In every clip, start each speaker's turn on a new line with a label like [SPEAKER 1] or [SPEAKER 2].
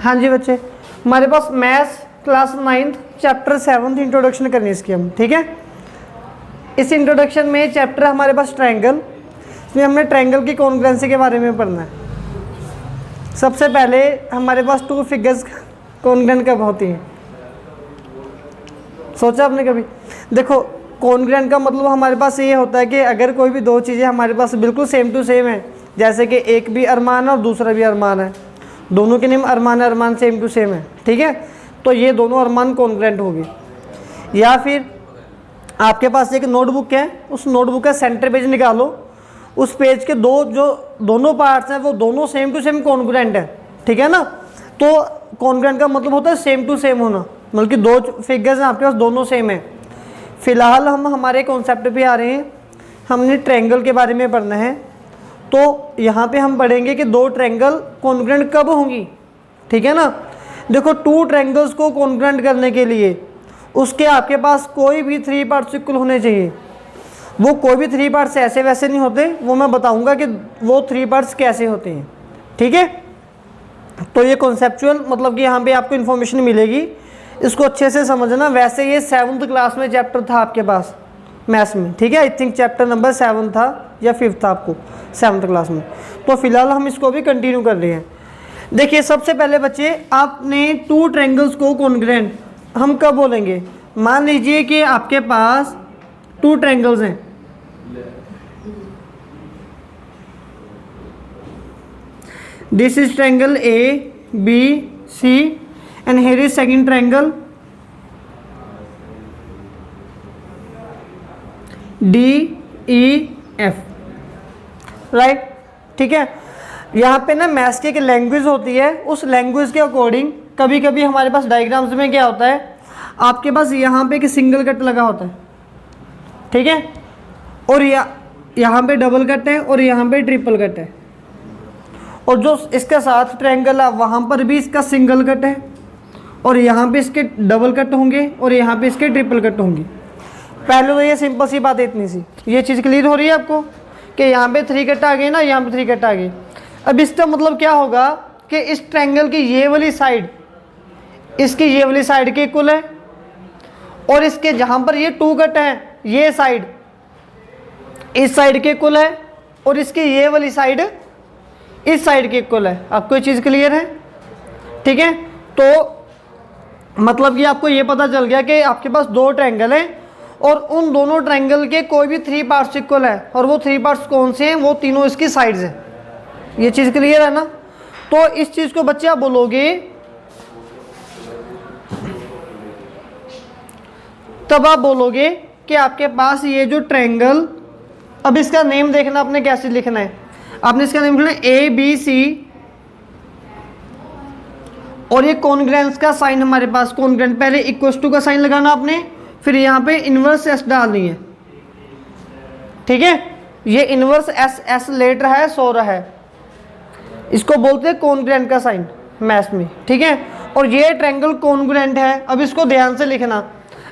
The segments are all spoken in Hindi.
[SPEAKER 1] हाँ जी बच्चे, हमारे पास maths class 9th chapter 7 introduction करनी है इसकी हम, ठीक है। इस इंट्रोडक्शन में चैप्टर हमारे पास ट्रायंगल, इसमें हमने ट्रायंगल की कॉन्ग्रुएंसी के बारे में पढ़ना है। सबसे पहले हमारे पास टू फिगर्स कॉन्ग्रुएंट कब होती हैं, सोचा आपने कभी? देखो कॉन्ग्रुएंट का मतलब हमारे पास ये होता है कि अगर कोई भी दो चीज़ें हमारे पास बिल्कुल सेम टू सेम है, जैसे कि एक भी अरमान है और दूसरा भी अरमान है, दोनों के name Armaan Armaan same to same है, ठीक है, तो ये दोनों अरमान कॉन्ग्रुएंट होगी। या फिर आपके पास एक नोटबुक है, उस नोटबुक का सेंटर पेज निकालो, उस पेज के दोनों पार्ट्स हैं वो दोनों सेम टू सेम कॉन्ग्रुएंट है, ठीक है ना। तो कॉन्ग्रुएंट का मतलब होता है सेम टू सेम होना, मतलब कि दो फिगर्स हैं आपके पास दोनों सेम है। फिलहाल हम हमारे कॉन्सेप्ट पे आ रहे हैं, हमने ट्रायंगल के बारे में पढ़ना है। तो यहाँ पे हम पढ़ेंगे कि दो ट्रायंगल कॉन्ग्रुएंट कब होंगी, ठीक है ना। देखो टू ट्रायंगल्स को कॉन्ग्रुएंट करने के लिए उसके आपके पास कोई भी थ्री पार्ट्स इक्वल होने चाहिए। वो कोई भी थ्री पार्ट्स ऐसे वैसे नहीं होते, वो मैं बताऊंगा कि वो थ्री पार्ट्स कैसे होते हैं, ठीक है। तो ये कॉन्सेप्चुअल मतलब कि यहाँ पे आपको इन्फॉर्मेशन मिलेगी, इसको अच्छे से समझना। वैसे ये 7th क्लास में चैप्टर था आपके पास मैथ्स में, ठीक है। आई थिंक चैप्टर नंबर 7 था या 5 था आपको 7th क्लास में। तो फिलहाल हम इसको भी कंटिन्यू कर रहे हैं। देखिए सबसे पहले बच्चे, आपने टू ट्रायंगल्स को कॉन्ग्रुएंट हम कब बोलेंगे? मान लीजिए कि आपके पास टू ट्रायंगल्स हैं, this is triangle A B C and here is second triangle D E F, right, ठीक है। यहाँ पे ना मैथ्स की एक लैंग्वेज होती है, उस लैंग्वेज के अकॉर्डिंग कभी कभी हमारे पास डायग्राम्स में क्या होता है, आपके पास यहाँ पे एक सिंगल कट लगा होता है, ठीक है, और यहाँ पे डबल कट है और यहाँ पे ट्रिपल कट है, और जो इसके साथ ट्रायंगल है वहाँ पर भी इसका सिंगल कट है, और यहाँ पे इसके डबल कट होंगे और यहाँ पे इसके ट्रिपल कट होंगे। पहले तो ये सिंपल सी बात है, इतनी सी, ये चीज़ क्लियर हो रही है आपको कि यहाँ पे थ्री कट आ गए ना, यहाँ पे थ्री कट आ गए। अब इसका मतलब क्या होगा कि इस ट्रायंगल की ये वाली साइड इसकी ये वाली साइड के इक्वल है, और इसके जहाँ पर ये टू कट है ये साइड इस साइड के इक्वल है, और इसकी ये वाली साइड इस साइड के इक्वल है। आपको ये चीज़ क्लियर है, ठीक है। तो मतलब कि आपको ये पता चल गया कि आपके पास दो ट्रायंगल हैं और उन दोनों ट्रायंगल के कोई भी थ्री पार्ट्स इक्वल है, और वो थ्री पार्ट्स कौन से हैं? वो तीनों इसकी साइड्स हैं। ये चीज़ क्लियर है ना। तो इस चीज़ को बच्चे आप बोलोगे, तब आप बोलोगे कि आपके पास ये जो ट्रायंगल, अब इसका नेम देखना आपने कैसे लिखना है, आपने इसका नेम लिखना है ए बी सी, और ये कॉन्ग्रुएंस का साइन हमारे पास कॉन्ग्रुएंट, पहले इक्वल टू का साइन लगाना आपने, फिर यहाँ पे इनवर्स एस डालनी है, ठीक है। ये इनवर्स एस लेटर है, सो रहा है, इसको बोलते हैं कॉन्ग्रुएंट का साइन मैथ्स में, ठीक है। और ये ट्रायंगल कॉन्ग्रुएंट है। अब इसको ध्यान से लिखना।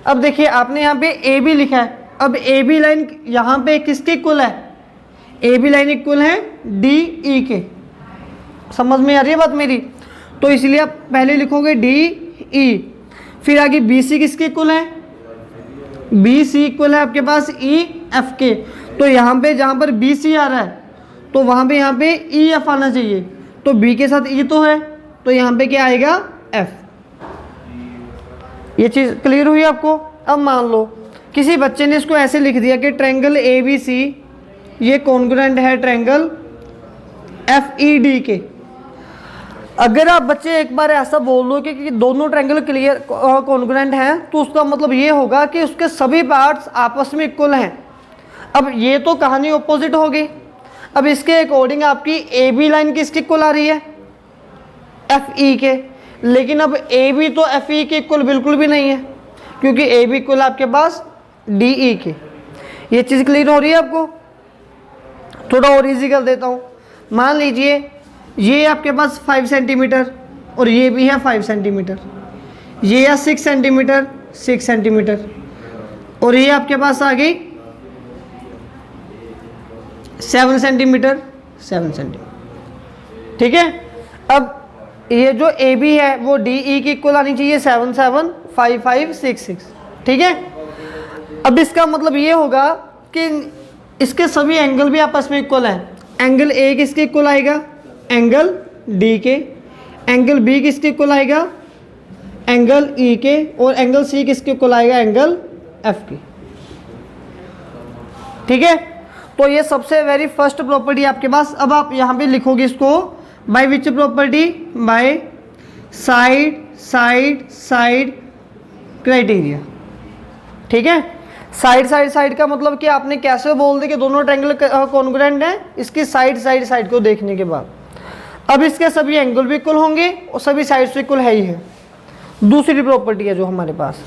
[SPEAKER 1] अब देखिए आपने यहाँ पे ए बी लिखा है, अब ए बी लाइन यहाँ पे किसके इक्वल है? ए बी लाइन इक्वल है डी ई के। समझ में आ रही है बात मेरी? तो इसलिए आप पहले लिखोगे डी ई, फिर आगे बी सी किसके इक्वल है? बी सी इक्वल है आपके पास ई एफ के। तो यहाँ पे जहाँ पर बी सी आ रहा है तो वहाँ पे यहाँ पे ई एफ आना चाहिए, तो बी के साथ ई तो है, तो यहाँ पे क्या आएगा? एफ। ये चीज़ क्लियर हुई आपको? अब मान लो किसी बच्चे ने इसको ऐसे लिख दिया कि ट्रायंगल ए बी सी ये कॉन्ग्रुएंट है ट्रायंगल एफ ई डी के। अगर आप बच्चे एक बार ऐसा बोल दो कि दोनों ट्रायंगल क्लियर कॉन्ग्रुएंट हैं, तो उसका मतलब ये होगा कि उसके सभी पार्ट्स आपस में इक्वल हैं। अब ये तो कहानी ऑपोजिट होगी। अब इसके अकॉर्डिंग आपकी ए बी लाइन किसकी इक्वल आ रही है? एफ ई के। लेकिन अब ए बी तो एफ ई के इक्वल बिल्कुल भी नहीं है, क्योंकि ए बी इक्वल आपके पास डी ई के। ये चीज़ क्लियर हो रही है आपको? थोड़ा और इजी कर देता हूँ। मान लीजिए ये आपके पास 5 सेंटीमीटर और ये भी है 5 सेंटीमीटर, ये है 6 सेंटीमीटर 6 सेंटीमीटर, और ये आपके पास आ गई 7 सेंटीमीटर 7 सेंटीमीटर, ठीक है। अब ये जो ए बी है वो डी ई की इक्वल आनी चाहिए 7 7 5 5 6 6, ठीक है। अब इसका मतलब ये होगा कि इसके सभी एंगल भी आपस में इक्वल हैं। एंगल ए किसके इक्वल आएगा, एंगल डी के। एंगल बी किसके इक्वल आएगा, एंगल ई के। और एंगल सी किसके इक्वल आएगा, एंगल एफ के, ठीक है। तो ये सबसे वेरी फर्स्ट प्रॉपर्टी आपके पास। अब आप यहाँ पे लिखोगे इसको bye which property, by side side side criteria, ठीक है। साइड साइड साइड का मतलब कि आपने कैसे बोल दिया कि दोनों ट्रायंगल कॉन्ग्रुएंट हैं, इसकी साइड साइड साइड को देखने के बाद। अब इसके सभी एंगल भी इक्वल होंगे और सभी साइड से इक्वल है ही है। दूसरी प्रॉपर्टी है जो हमारे पास।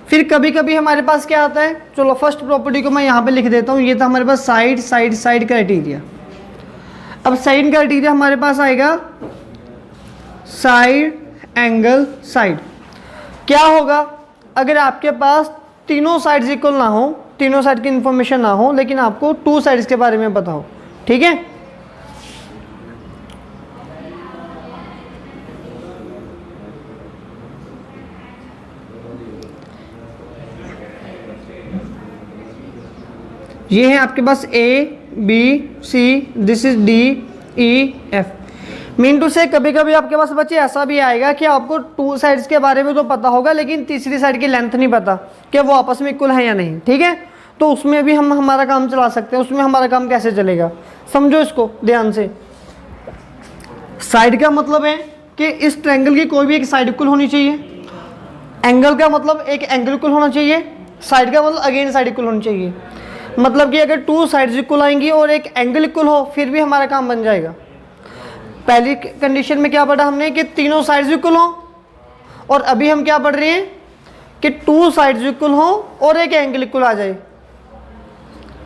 [SPEAKER 1] फिर कभी कभी हमारे पास क्या आता है, चलो फर्स्ट प्रॉपर्टी को मैं यहाँ पे लिख देता हूँ। ये था हमारे पास साइड साइड साइड क्राइटेरिया। अब साइड क्राइटेरिया हमारे पास आएगा साइड एंगल साइड। क्या होगा अगर आपके पास तीनों साइड्स इक्वल ना हो, तीनों साइड की इंफॉर्मेशन ना हो, लेकिन आपको टू साइड्स के बारे में पता हो, ठीक है। ये है आपके पास A B C, this is D E F. Mean two से कभी कभी आपके पास बच्चे ऐसा भी आएगा कि आपको टू साइड्स के बारे में तो पता होगा लेकिन तीसरी साइड की लेंथ नहीं पता कि वो आपस में इक्वल है या नहीं, ठीक है। तो उसमें भी हम हमारा काम चला सकते हैं। उसमें हमारा काम कैसे चलेगा, समझो इसको ध्यान से। साइड का मतलब है कि इस ट्रायंगल की कोई भी एक साइड इक्वल होनी चाहिए। एंगल का मतलब एक एंगल इक्वल होना चाहिए। साइड का मतलब अगेन साइड इक्वल होनी चाहिए। मतलब कि अगर टू साइड्स इक्वल आएंगी और एक एंगल इक्वल हो फिर भी हमारा काम बन जाएगा। पहली कंडीशन में क्या पढ़ा हमने कि तीनों साइड्स इक्वल हो, और अभी हम क्या पढ़ रहे हैं कि टू साइड्स इक्वल हो और एक एंगल इक्वल आ जाए।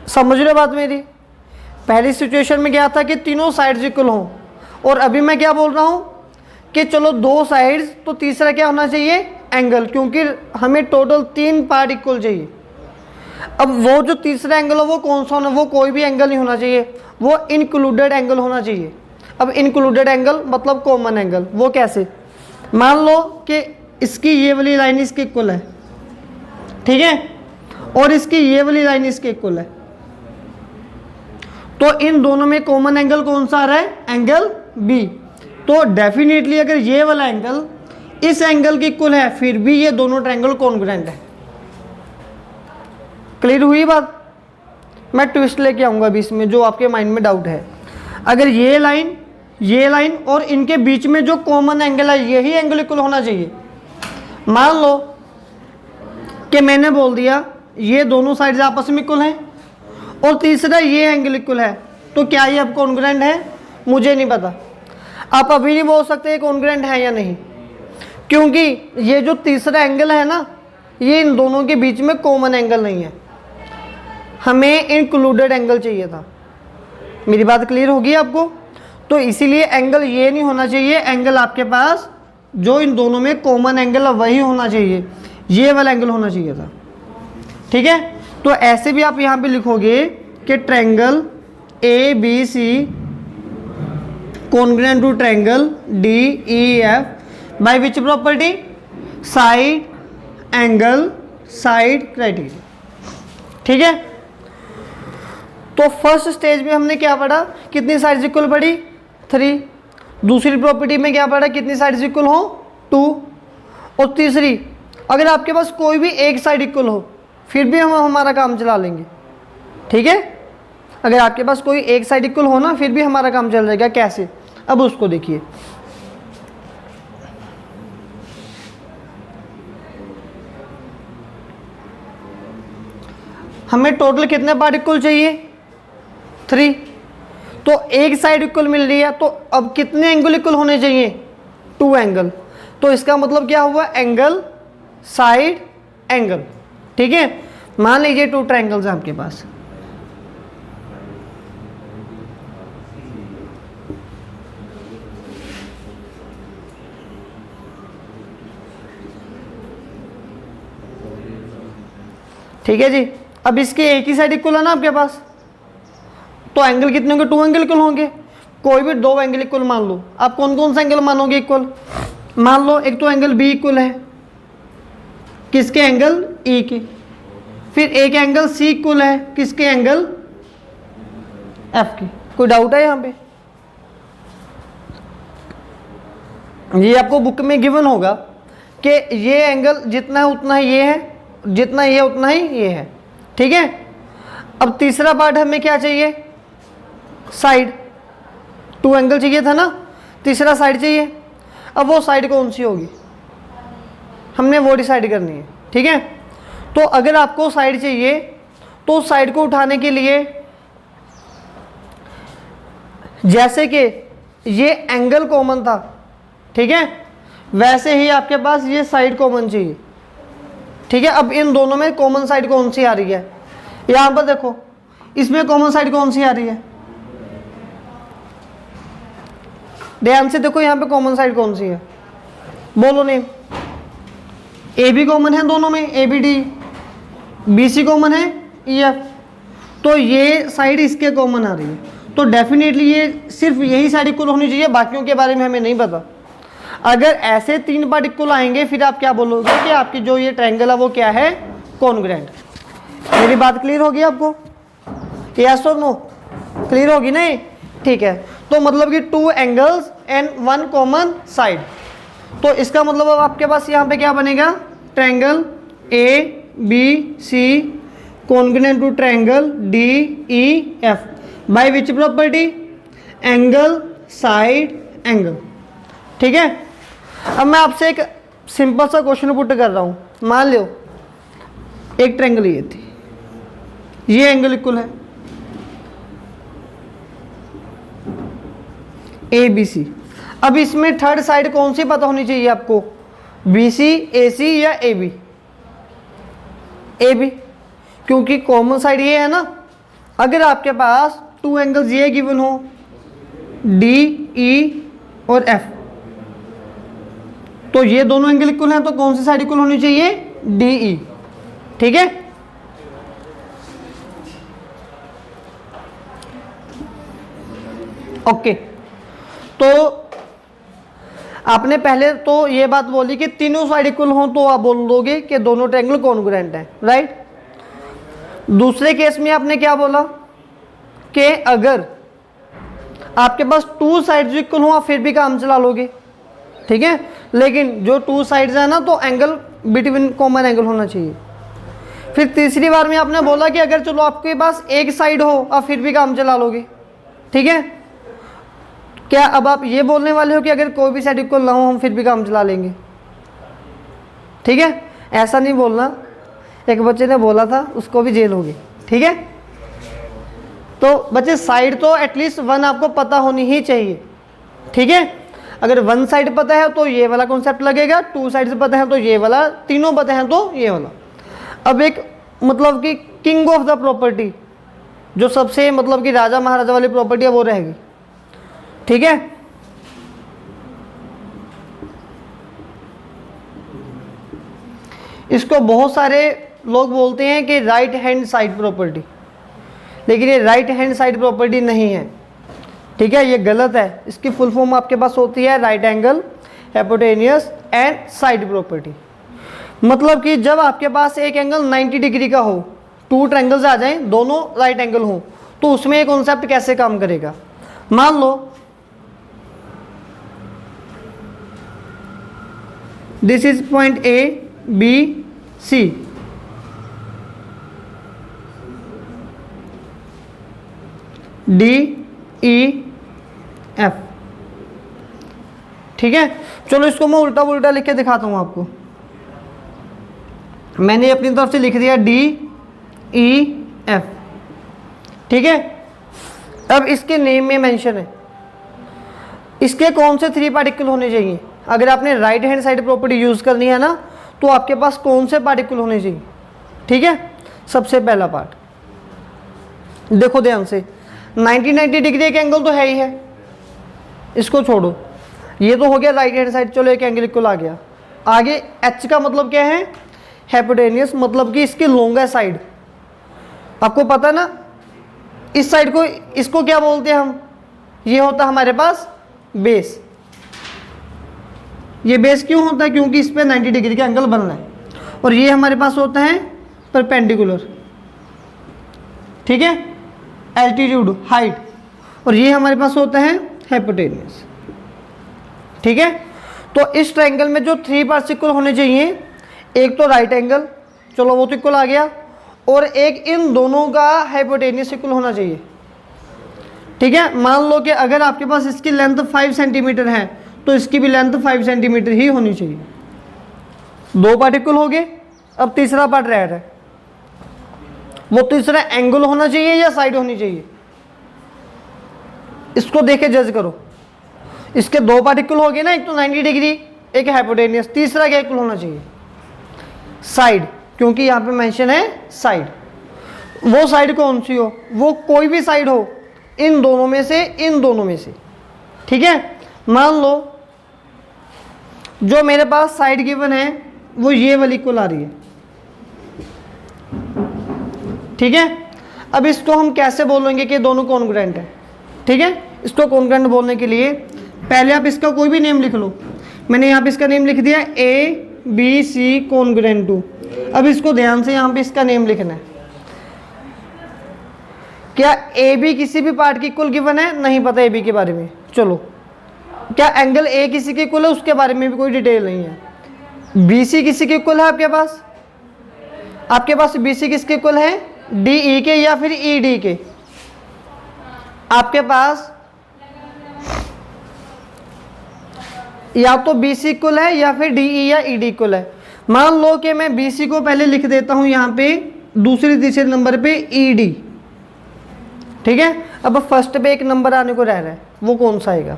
[SPEAKER 1] समझ रहे हो बात मेरी। पहली सिचुएशन में क्या था कि तीनों साइड्स इक्वल हो, और अभी मैं क्या बोल रहा हूँ कि चलो दो साइड्स, तो तीसरा क्या होना चाहिए, एंगल, क्योंकि हमें टोटल 3 पार्ट इक्वल चाहिए। अब वो जो तीसरा एंगल हो वो कौन सा होना, वो कोई भी एंगल नहीं होना चाहिए, वो इंक्लूडेड एंगल होना चाहिए। अब इंक्लूडेड एंगल मतलब कॉमन एंगल। वो कैसे, मान लो कि इसकी ये वाली लाइन इसके इक्वल है, ठीक है, और इसकी ये वाली लाइन इसके इक्वल है, तो इन दोनों में कॉमन एंगल कौन सा आ रहा है, एंगल बी। तो डेफिनेटली अगर ये वाला एंगल इस एंगल के इक्वल है फिर भी ये दोनों ट्रायंगल कॉन्ग्रुएंट है। क्लियर हुई बात। मैं ट्विस्ट लेके आऊंगा अभी इसमें जो आपके माइंड में डाउट है। अगर ये लाइन और इनके बीच में जो कॉमन एंगल है यही एंगल इक्वल होना चाहिए। मान लो कि मैंने बोल दिया ये दोनों साइड्स आपस में इक्वल हैं और तीसरा ये एंगल इक्वल है, तो क्या ये अब कॉन्ग्रुएंट है, मुझे नहीं पता। आप अभी नहीं बोल सकते कॉन्ग्रुएंट है या नहीं, क्योंकि ये जो तीसरा एंगल है ना, ये इन दोनों के बीच में कॉमन एंगल नहीं है, हमें इंक्लूडेड एंगल चाहिए था। मेरी बात क्लियर होगी आपको। तो इसीलिए एंगल ये नहीं होना चाहिए, एंगल आपके पास जो इन दोनों में कॉमन एंगल है वही होना चाहिए, ये वाला एंगल होना चाहिए था, ठीक है। तो ऐसे भी आप यहाँ पे लिखोगे कि triangle A B C congruent to triangle D E F by which property, side angle side criteria, ठीक है। तो फर्स्ट स्टेज में हमने क्या पढ़ा, कितनी साइड्स इक्वल पढ़ी, 3। दूसरी प्रॉपर्टी में क्या पढ़ा, कितनी साइड्स इक्वल हो, 2। और तीसरी, अगर आपके पास कोई भी एक साइड इक्वल हो फिर भी हम हमारा काम चला लेंगे, ठीक है। अगर आपके पास कोई एक साइड इक्वल हो ना फिर भी हमारा काम चल जाएगा। कैसे, अब उसको देखिए। हमें टोटल कितने पार्ट इक्वल चाहिए, 3। तो एक साइड इक्वल मिल रही है, तो अब कितने एंगल इक्वल होने चाहिए, 2 एंगल। तो इसका मतलब क्या हुआ, एंगल साइड एंगल, ठीक है। मान लीजिए 2 ट्रायंगल्स हैं आपके पास, ठीक है जी। अब इसके एक ही साइड इक्वल है ना आपके पास, तो एंगल कितने होंगे, 2 एंगल इक्वल होंगे। कोई भी दो एंगल इक्वल मान लो, आप कौन कौन सा एंगल मानोगे इक्वल? मान लो एक तो एंगल बी इक्वल है किसके? एंगल ई के। फिर एक एंगल सी इक्वल है किसके? एंगल एफ के। कोई डाउट है यहाँ पे? ये आपको बुक में गिवन होगा कि ये एंगल जितना है उतना ही ये है, जितना ये उतना ही ये है, ठीक है। अब तीसरा पार्ट हमें क्या चाहिए? साइड। टू एंगल चाहिए था ना, तीसरा साइड चाहिए। अब वो साइड कौन सी होगी हमने वो डिसाइड करनी है, ठीक है। तो अगर आपको साइड चाहिए तो साइड को उठाने के लिए जैसे कि ये एंगल कॉमन था, ठीक है, वैसे ही आपके पास ये साइड कॉमन चाहिए, ठीक है। अब इन दोनों में कॉमन साइड कौन सी आ रही है? यहां पर देखो, इसमें कॉमन साइड कौन सी आ रही है? ध्यान से देखो यहां पे कॉमन साइड कौन सी है, बोलो नेम। ए बी कॉमन है दोनों में, A B D. B C common है, ई एफ। तो ये साइड इसके कॉमन आ रही है, तो डेफिनेटली ये सिर्फ यही साइड इक्वल होनी चाहिए, बाकियों के बारे में हमें नहीं पता। अगर ऐसे तीन पार्ट इक्वल आएंगे फिर आप क्या बोलोगे कि आपकी जो ये ट्रायंगल है वो क्या है? कॉन्ग्रुएंट। मेरी बात क्लियर होगी आपको? यस और नो? क्लियर होगी नहीं? ठीक है। तो मतलब कि two angles and one common side, तो इसका मतलब अब आपके पास यहाँ पे क्या बनेगा? Triangle A B C congruent to triangle D E F by which property? Angle side angle, ठीक है। अब मैं आपसे एक सिंपल सा क्वेश्चन पुट कर रहा हूं। मान लो एक ट्रायंगल ये थी, ये एंगल इक्वल है ए बी सी। अब इसमें थर्ड साइड कौन सी पता होनी चाहिए आपको? बी सी, ए सी या ए बी? ए बी, क्योंकि कॉमन साइड ये है ना। अगर आपके पास टू एंगल्स ये गिवन हो डी ई और एफ, तो ये दोनों एंगल इक्वल हैं, तो कौन सी साइड इक्वल होनी चाहिए? डी ई, ठीक है। ओके, तो आपने पहले तो ये बात बोली कि तीनों साइड इक्वल हो तो आप बोल दोगे कि दोनों ट्रायंगल कॉन्ग्रुएंट हैं, राइट। दूसरे केस में आपने क्या बोला कि अगर आपके पास टू साइड्स इक्वल हो आप फिर भी काम चला लोगे, ठीक है। लेकिन जो टू साइड्स है ना, तो एंगल बिटवीन कॉमन एंगल होना चाहिए। फिर तीसरी बार में आपने बोला कि अगर चलो आपके पास एक साइड हो आप फिर भी काम चला लोगे, ठीक है। क्या अब आप ये बोलने वाले हो कि अगर कोई भी साइड इक्वल ना हो हम फिर भी काम चला लेंगे? ठीक है, ऐसा नहीं बोलना। एक बच्चे ने बोला था, उसको भी जेल होगी, ठीक है। तो बच्चे साइड तो एटलीस्ट वन आपको पता होनी ही चाहिए, ठीक है। अगर वन साइड पता है तो ये वाला कॉन्सेप्ट लगेगा, टू साइड पता है तो ये वाला, तीनों पता है तो ये वाला। अब एक मतलब कि किंग ऑफ द प्रॉपर्टी, जो सबसे मतलब कि राजा महाराजा वाली प्रॉपर्टी है वो रहेगी, ठीक है। इसको बहुत सारे लोग बोलते हैं कि राइट हैंड साइड प्रॉपर्टी, लेकिन ये राइट हैंड साइड प्रॉपर्टी नहीं है, ठीक है, ये गलत है। इसकी फुल फॉर्म आपके पास होती है right angle hypotenuse and side property. मतलब कि जब आपके पास एक एंगल 90 डिग्री का हो, टू ट्रायंगल्स आ जाएं, दोनों राइट एंगल हो, तो उसमें ये कॉन्सेप्ट कैसे काम करेगा? मान लो this is point A B C, D E F, ठीक है। चलो इसको मैं उल्टा उल्टा लिख के दिखाता हूं आपको। मैंने अपनी तरफ से लिख दिया डी ई एफ, ठीक है। अब इसके नेम में मेंशन है, इसके कौन से थ्री पार्टिकल होने चाहिए? अगर आपने right hand side property use करनी है ना, तो आपके पास कौन से पार्टिकल होने चाहिए? ठीक है, सबसे पहला पार्ट देखो ध्यान से, 90 डिग्री एक एंगल तो है ही है, इसको छोड़ो, ये तो हो गया राइट हैंड साइड। चलो एक एंगल इक्वल आ गया। आगे एच का मतलब क्या है? हाइपोटेन्यूस, मतलब कि इसकी लॉन्गेस्ट साइड। आपको पता ना इस साइड को, इसको क्या बोलते हैं हम? ये होता है हमारे पास बेस। ये बेस क्यों होता है? क्योंकि इस पे 90 डिग्री का एंगल बन रहा है। और ये हमारे पास होता है परपेंडिकुलर, ठीक है, एल्टीट्यूड हाइट। और ये हमारे पास होता है हाइपोटेन्यूज, ठीक है। तो इस ट्रायंगल में जो 3 पार्ट्स इक्वल होने चाहिए, एक तो राइट एंगल, चलो वो तो इक्वल आ गया, और एक इन दोनों का हाइपोटेन्यूज इक्वल होना चाहिए, ठीक है। मान लो कि अगर आपके पास इसकी लेंथ 5 सेंटीमीटर है तो इसकी भी लेंथ 5 सेंटीमीटर ही होनी चाहिए। 2 पार्ट इक्वल हो गए। अब तीसरा पार्ट रह रहा है, वो तीसरा एंगल होना चाहिए या साइड होनी चाहिए, इसको देख के जज करो। इसके 2 पार्ट इक्वल हो गए ना, एक तो 90 डिग्री, एक हाइपोटेन्यूज, तीसरा क्या इक्वल होना चाहिए? साइड, क्योंकि यहां पे मेंशन है साइड। वो साइड कौन सी हो? वो कोई भी साइड हो, इन दोनों में से, इन दोनों में से, ठीक है। मान लो जो मेरे पास साइड गिवन है वो ये वाली इक्वल आ रही है, ठीक है। अब इसको हम कैसे बोलेंगे कि दोनों कॉन्ग्रुएंट है, ठीक है। इसको कॉन्ग्रुएंट बोलने के लिए पहले आप इसका कोई भी नेम लिख लो। मैंने यहाँ पे इसका नेम लिख दिया ABC कॉन्ग्रुएंट टू। अब इसको ध्यान से यहाँ पे इसका नेम लिखना है। क्या AB किसी भी पार्ट की इक्वल गिवन है? नहीं पता AB के बारे में, चलो। क्या एंगल A किसी के इक्वल है? उसके बारे में भी कोई डिटेल नहीं है। BC किसी के इक्वल है आपके पास? आपके पास BC किसके इक्वल है? DE के या फिर ED के? आपके पास या तो BC इक्वल है या फिर DE या ED इक्वल है। मान लो कि मैं BC को पहले लिख देता हूं यहाँ पे दूसरे तीसरे नंबर पे ED, ठीक है। अब फर्स्ट पे एक नंबर आने को रह रहा है, वो कौन सा आएगा?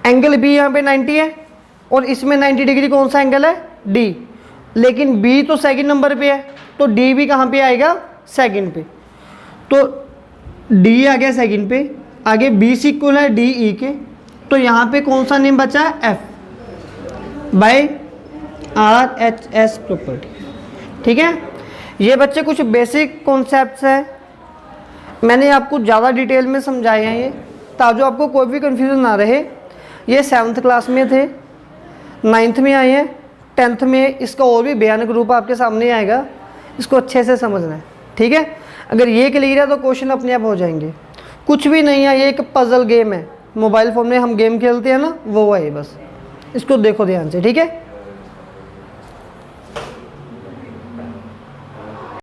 [SPEAKER 1] एंगल B यहाँ पे 90 है और इसमें 90 डिग्री कौन सा एंगल है? D। लेकिन B तो सेकंड नंबर पे है, तो D भी कहाँ पे आएगा? सेकंड पे। तो D आ गया सेकंड पे, आगे BC इक्वल है DE के, तो यहाँ पे कौन सा नेम बचा? F बाय RHS प्रॉपर्टी, ठीक है। ये बच्चे कुछ बेसिक कॉन्सेप्ट्स हैं, मैंने आपको ज़्यादा डिटेल में समझाए हैं ये, ताकि आपको कोई भी कन्फ्यूज़न ना रहे। ये 7th क्लास में थे, 9th में आए हैं, 10th में इसका और भी भयानक रूप आपके सामने आएगा, इसको अच्छे से समझना है, ठीक है। अगर ये क्लियर है तो क्वेश्चन अपने आप हो जाएंगे। कुछ भी नहीं है, ये एक पजल गेम है, मोबाइल फ़ोन में हम गेम खेलते हैं ना, वो है बस। इसको देखो ध्यान से, ठीक है।